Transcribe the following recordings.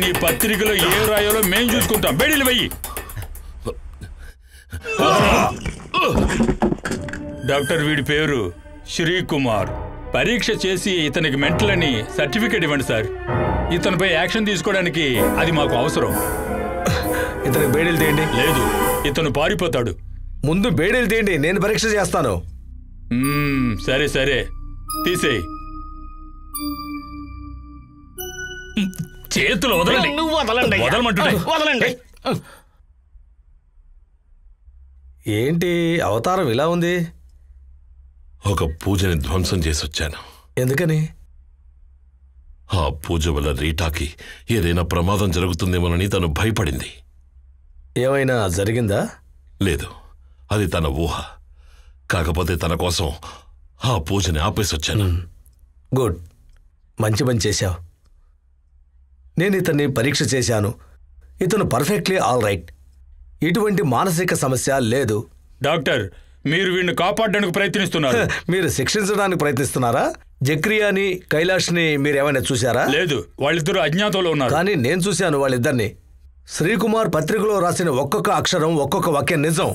నీ పత్రికలో ఏ రాయాలో మేము చూసుకుంటాం. బేడీలు వెయ్యి. డాక్టర్ వీడి పేరు శ్రీకుమార్. పరీక్ష చేసి ఇతనికి మెంటలని సర్టిఫికేట్ ఇవ్వండి సార్. ఇతనిపై యాక్షన్ తీసుకోవడానికి అది మాకు అవసరం. ఇతనికి బేడీలు తీయండి. లేదు, ఇతను పారిపోతాడు. ముందు బేడీలు తీయండి, నేను పరీక్ష చేస్తాను. సరే సరే, తీసేయి. చేతులు వదలండి. వదలమంటుండే. ఏంటి అవతారం ఇలా ఉంది? ఒక పూజని ధ్వంసం చేసి వచ్చాను. ఎందుకని? ఆ పూజ వల్ల రీటాకి ఏదైనా ప్రమాదం జరుగుతుందేమోనని తను భయపడింది. ఏమైనా జరిగిందా? లేదు, అది తన ఊహ. కాకపోతే తన కోసం ఆ పూజని ఆపేసి వచ్చాను. గుడ్, మంచి పని చేశావు. నేను ఇతన్ని పరీక్ష చేశాను. ఇతను పర్ఫెక్ట్లీ ఆల్ రైట్. ఇటువంటి మానసిక సమస్య లేదు. డాక్టర్, మీరు వీడిని కాపాడడానికి ప్రయత్నిస్తున్నారు. మీరు శిక్షించడానికి ప్రయత్నిస్తున్నారా? జక్రియాని, కైలాష్ని మీరేమైనా చూశారా? లేదు, వాళ్ళిద్దరూ అజ్ఞాతంలో ఉన్నారు. కానీ నేను చూశాను వాళ్ళిద్దరిని. శ్రీకుమార్ పత్రికలో రాసిన ఒక్కొక్క అక్షరం, ఒక్కొక్క వాక్యం నిజం.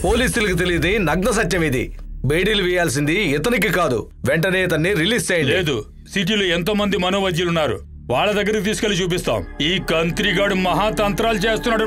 పోలీసులకు తెలియదు నగ్న సత్యం ఇది. బేడీలు వేయాల్సింది ఇతనికి కాదు. వెంటనే ఇతన్ని రిలీజ్ చేయండి. లేదు, సిటీలో ఎంతో మంది మనోవైద్యులున్నారు. వాళ్ళ దగ్గరికి తీసుకెళ్లి చూపిస్తాం. ఈ కంత్రిగాడు మహాతంత్రాలు చేస్తున్నాడు.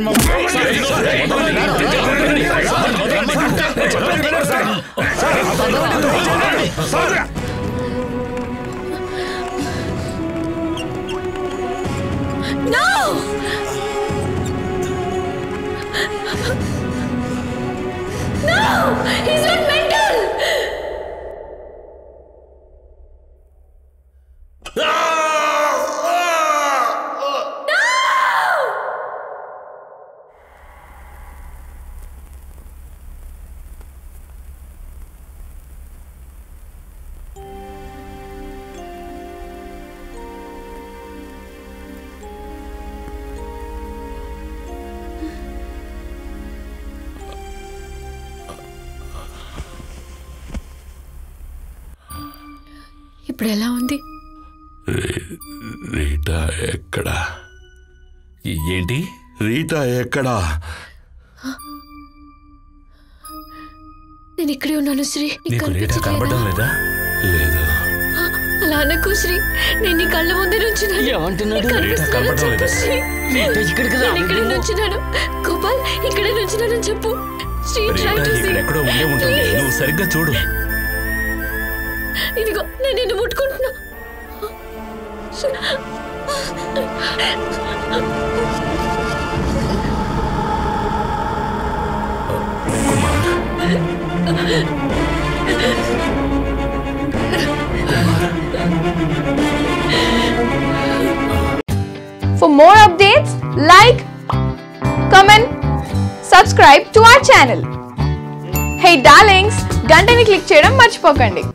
ఇప్పుడు ఎలా ఉంది? రీటా ఎక్కడా? ఏంటి? రీటా ఎక్కడా? నేను ఇక్కడే ఉన్నాను శ్రీ. కనబడడం లేదా? లేదు. అలా అనకు శ్రీ. నేను నీ కళ్ళ ముందే నుంచున్నాను. ఇక్కడే నుంచున్నాను. గోపాల్, ఇక్కడే నుంచున్నాను చెప్పు. ఎక్కడో ఉండే ఉంటుంది. నువ్వు సరిగ్గా చూడు. ఇదిగో నేను నిన్ను ముట్టుకుంటున్నా. For more updates, like, comment, subscribe to our channel. Hey darlings, గంటని click చేయడం మర్చిపోకండి.